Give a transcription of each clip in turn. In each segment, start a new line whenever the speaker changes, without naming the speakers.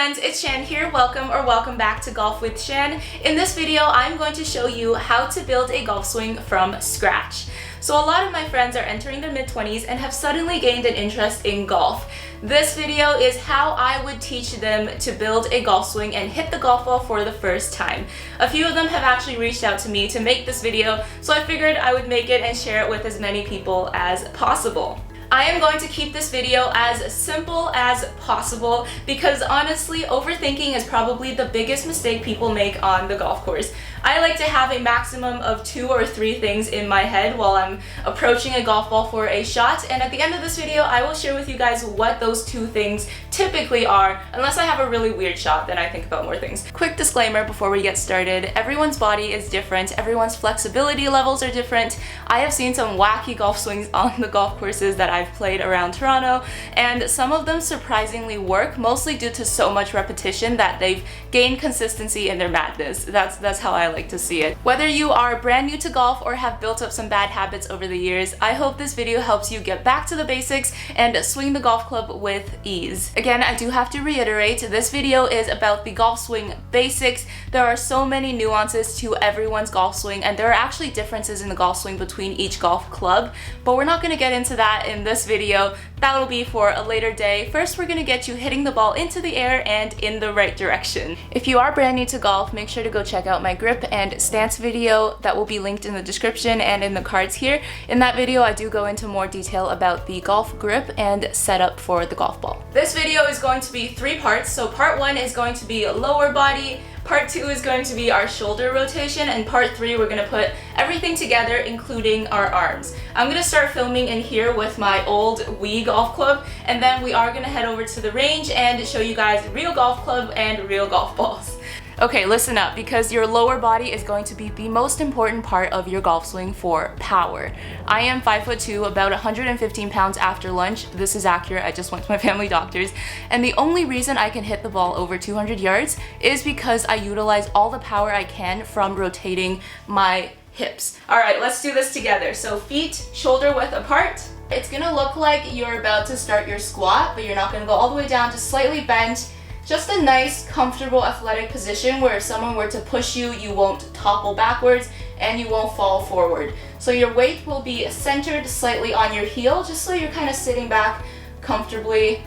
friends, it's Shan here. Welcome back to Golf with Shan. In this video, I'm going to show you how to build a golf swing from scratch. So a lot of my friends are entering their mid-20s and have suddenly gained an interest in golf. This video is how I would teach them to build a golf swing and hit the golf ball for the first time. A few of them have actually reached out to me to make this video, so I figured I would make it and share it with as many people as possible. I am going to keep this video as simple as possible because honestly, overthinking is probably the biggest mistake people make on the golf course. I like to have a maximum of 2 or 3 things in my head while I'm approaching a golf ball for a shot, and at the end of this video, I will share with you guys what those 2 things typically are. Unless I have a really weird shot, then I think about more things. Quick disclaimer before we get started, everyone's body is different, everyone's flexibility levels are different. I have seen some wacky golf swings on the golf courses that I've played around Toronto, and some of them surprisingly work, mostly due to so much repetition that they've gained consistency in their madness. That's how I like to see it. Whether you are brand new to golf or have built up some bad habits over the years, I hope this video helps you get back to the basics and swing the golf club with ease. Again, I do have to reiterate, this video is about the golf swing basics. There are so many nuances to everyone's golf swing, and there are actually differences in the golf swing between each golf club, but we're not going to get into that in this video. That'll be for a later day. First, we're going to get you hitting the ball into the air and in the right direction. If you are brand new to golf, make sure to go check out my grip and stance video that will be linked in the description and in the cards here. In that video, I do go into more detail about the golf grip and setup for the golf ball. This video is going to be 3 parts. So part 1 is going to be lower body, part 2 is going to be our shoulder rotation, and part 3 we're going to put everything together including our arms. I'm going to start filming in here with my old Wii golf club, and then we are going to head over to the range and show you guys real golf club and real golf balls. Okay, listen up, because your lower body is going to be the most important part of your golf swing for power. I am 5'2", about 115 pounds after lunch. This is accurate, I just went to my family doctor's. And the only reason I can hit the ball over 200 yards is because I utilize all the power I can from rotating my hips. All right, let's do this together. So feet shoulder width apart. It's gonna look like you're about to start your squat, but you're not gonna go all the way down, just slightly bent. Just a nice, comfortable, athletic position where if someone were to push you, you won't topple backwards and you won't fall forward. So your weight will be centered slightly on your heel, just so you're kind of sitting back comfortably.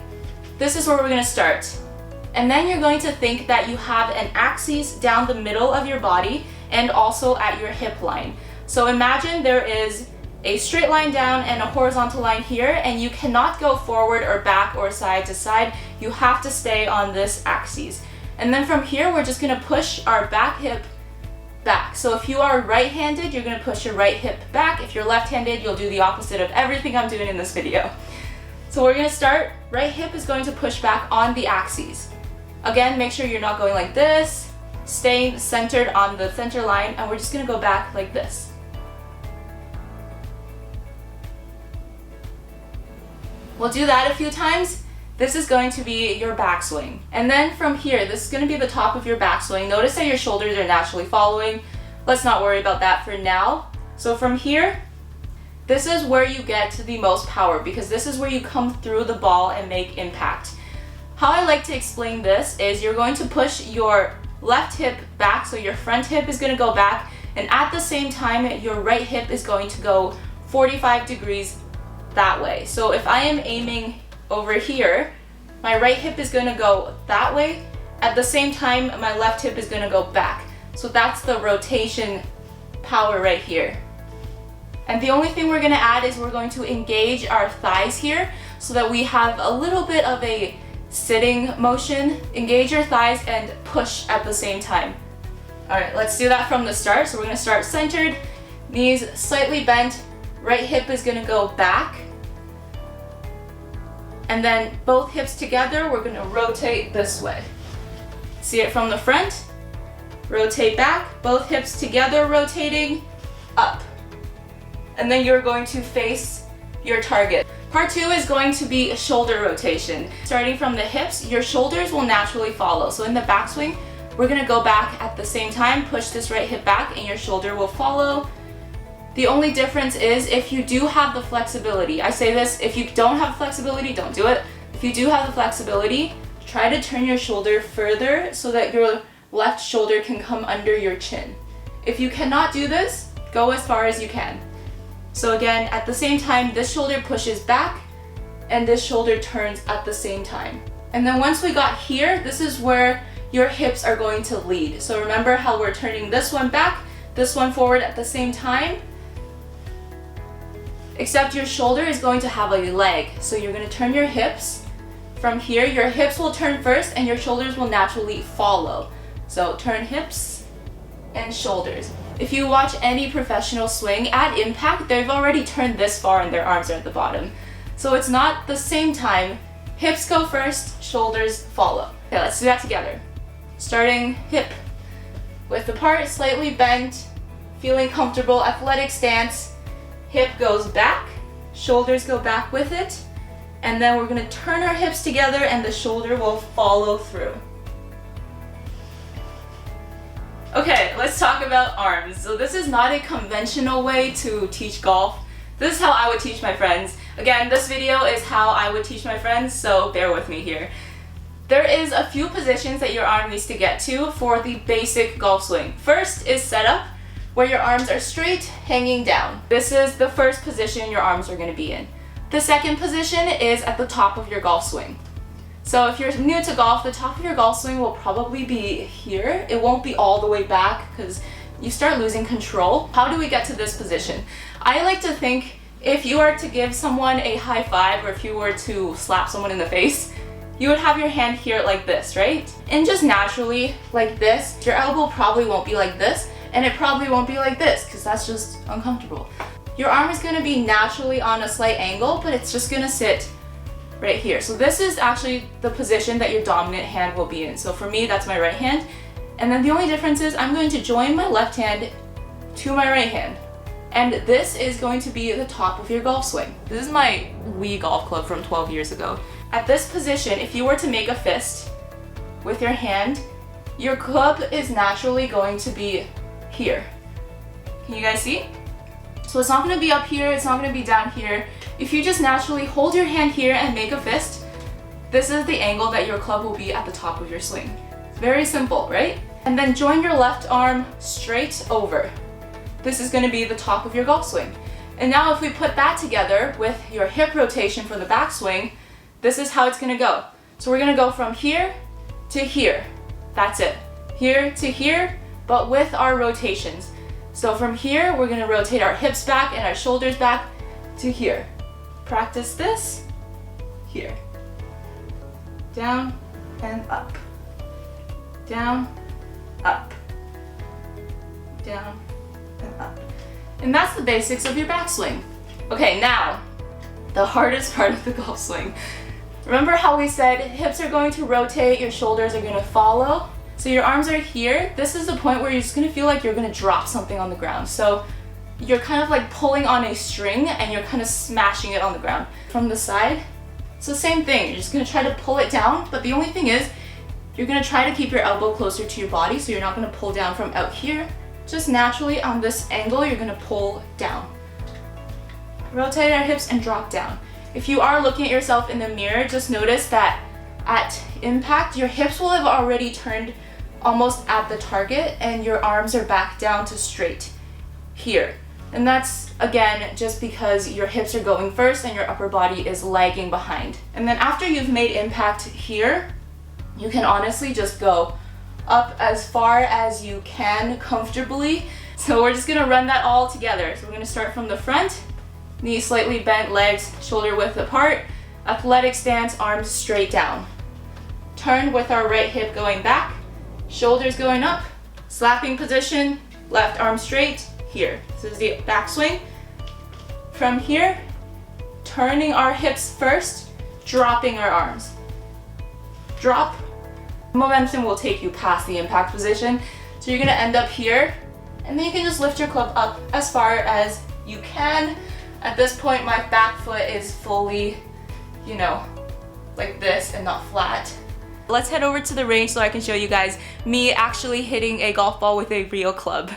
This is where we're gonna start. And then you're going to think that you have an axis down the middle of your body and also at your hip line. So imagine there is a straight line down and a horizontal line here, and you cannot go forward or back or side to side. You have to stay on this axis. And then from here, we're just gonna push our back hip back. So if you are right-handed, you're gonna push your right hip back. If you're left-handed, you'll do the opposite of everything I'm doing in this video. So we're gonna start, right hip is going to push back on the axis. Again, make sure you're not going like this, staying centered on the center line, and we're just gonna go back like this. We'll do that a few times. This is going to be your backswing. And then from here, this is going to be the top of your backswing. Notice that your shoulders are naturally following. Let's not worry about that for now. So from here, this is where you get the most power, because this is where you come through the ball and make impact. How I like to explain this is you're going to push your left hip back, so your front hip is going to go back, and at the same time, your right hip is going to go 45 degrees that way. So if I am aiming over here, my right hip is going to go that way. At the same time, my left hip is going to go back. So that's the rotation power right here. And the only thing we're going to add is we're going to engage our thighs here so that we have a little bit of a sitting motion. Engage your thighs and push at the same time. All right, let's do that from the start. So we're going to start centered, knees slightly bent, right hip is going to go back, and then both hips together, we're going to rotate this way. See it from the front, rotate back, both hips together rotating up. And then you're going to face your target. Part 2 is going to be shoulder rotation. Starting from the hips, your shoulders will naturally follow. So in the backswing, we're going to go back at the same time, push this right hip back, and your shoulder will follow. The only difference is if you do have the flexibility. I say this, if you don't have flexibility, don't do it. If you do have the flexibility, try to turn your shoulder further so that your left shoulder can come under your chin. If you cannot do this, go as far as you can. So again, at the same time, this shoulder pushes back and this shoulder turns at the same time. And then once we got here, this is where your hips are going to lead. So remember how we're turning this one back, this one forward at the same time, except your shoulder is going to have a leg. So you're going to turn your hips from here. Your hips will turn first and your shoulders will naturally follow. So turn hips and shoulders. If you watch any professional swing, at impact, they've already turned this far and their arms are at the bottom. So it's not the same time. Hips go first, shoulders follow. Okay, let's do that together. Starting hip width apart, slightly bent, feeling comfortable, athletic stance. Hip goes back, shoulders go back with it, and then we're gonna turn our hips together and the shoulder will follow through. Okay, let's talk about arms. So this is not a conventional way to teach golf. This is how I would teach my friends. Again, this video is how I would teach my friends, so bear with me here. There is a few positions that your arm needs to get to for the basic golf swing. First is setup, where your arms are straight, hanging down. This is the first position your arms are gonna be in. The second position is at the top of your golf swing. So if you're new to golf, the top of your golf swing will probably be here. It won't be all the way back because you start losing control. How do we get to this position? I like to think if you were to give someone a high five or if you were to slap someone in the face, you would have your hand here like this, right? And just naturally like this, your elbow probably won't be like this and it probably won't be like this because that's just uncomfortable. Your arm is gonna be naturally on a slight angle, but it's just gonna sit right here. So this is actually the position that your dominant hand will be in. So for me, that's my right hand. And then the only difference is I'm going to join my left hand to my right hand. And this is going to be the top of your golf swing. This is my Wii golf club from 12 years ago. At this position, if you were to make a fist with your hand, your club is naturally going to be here. Can you guys see? So it's not gonna be up here, it's not gonna be down here. If you just naturally hold your hand here and make a fist, this is the angle that your club will be at the top of your swing. It's very simple, right? And then join your left arm straight over. This is gonna be the top of your golf swing. And now if we put that together with your hip rotation for the backswing, this is how it's gonna go. So we're gonna go from here to here. That's it. Here to here, but with our rotations. So from here, we're gonna rotate our hips back and our shoulders back to here. Practice this here. Down and up. Down, up. Down and up. And that's the basics of your backswing. Okay, now, the hardest part of the golf swing. Remember how we said hips are going to rotate, your shoulders are gonna follow? So your arms are here. This is the point where you're just gonna feel like you're gonna drop something on the ground. So you're kind of like pulling on a string and you're kind of smashing it on the ground. From the side, it's the same thing. You're just gonna try to pull it down, but the only thing is you're gonna try to keep your elbow closer to your body so you're not gonna pull down from out here. Just naturally on this angle, you're gonna pull down. Rotate our hips and drop down. If you are looking at yourself in the mirror, just notice that at impact, your hips will have already turned almost at the target and your arms are back down to straight here. And that's, again, just because your hips are going first and your upper body is lagging behind. And then after you've made impact here, you can honestly just go up as far as you can comfortably. So we're just gonna run that all together. So we're gonna start from the front, knees slightly bent, legs shoulder width apart, athletic stance, arms straight down. Turn with our right hip going back, shoulders going up, slapping position, left arm straight, here. This is the backswing. From here, turning our hips first, dropping our arms. Drop. Momentum will take you past the impact position. So you're gonna end up here, and then you can just lift your club up as far as you can. At this point, my back foot is fully, like this and not flat. Let's head over to the range so I can show you guys me actually hitting a golf ball with a real club.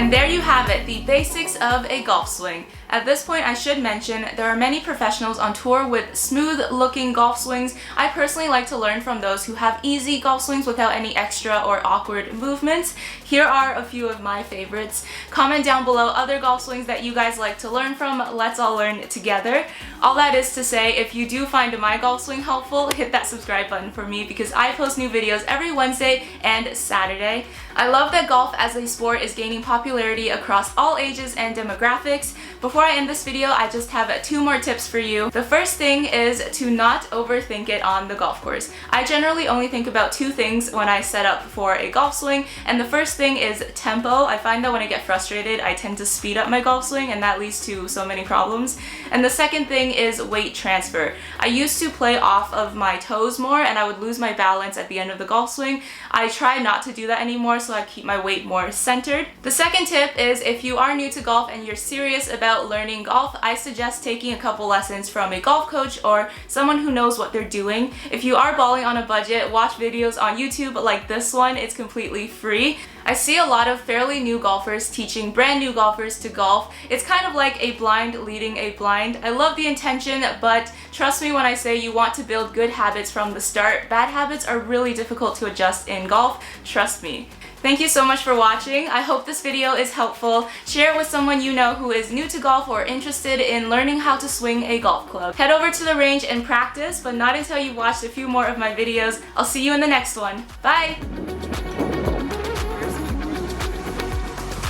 And there you have it, the basics of a golf swing. At this point, I should mention there are many professionals on tour with smooth-looking golf swings. I personally like to learn from those who have easy golf swings without any extra or awkward movements. Here are a few of my favorites. Comment down below other golf swings that you guys like to learn from. Let's all learn together. All that is to say, if you do find my golf swing helpful, hit that subscribe button for me because I post new videos every Wednesday and Saturday. I love that golf as a sport is gaining popularity across all ages and demographics. Before I end this video, I just have 2 more tips for you. The first thing is to not overthink it on the golf course. I generally only think about 2 things when I set up for a golf swing, and the first thing is tempo. I find that when I get frustrated, I tend to speed up my golf swing, and that leads to so many problems. And the second thing is weight transfer. I used to play off of my toes more, and I would lose my balance at the end of the golf swing. I try not to do that anymore, so I keep my weight more centered. The second tip is if you are new to golf and you're serious about learning golf, I suggest taking a couple lessons from a golf coach or someone who knows what they're doing. If you are balling on a budget, watch videos on YouTube like this one. It's completely free. I see a lot of fairly new golfers teaching brand new golfers to golf. It's kind of like a blind leading a blind. I love the intention, but trust me when I say you want to build good habits from the start. Bad habits are really difficult to adjust in golf. Trust me. Thank you so much for watching. I hope this video is helpful. Share it with someone you know who is new to golf or interested in learning how to swing a golf club. Head over to the range and practice, but not until you've watched a few more of my videos. I'll see you in the next one. Bye!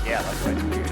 Yeah, that's right.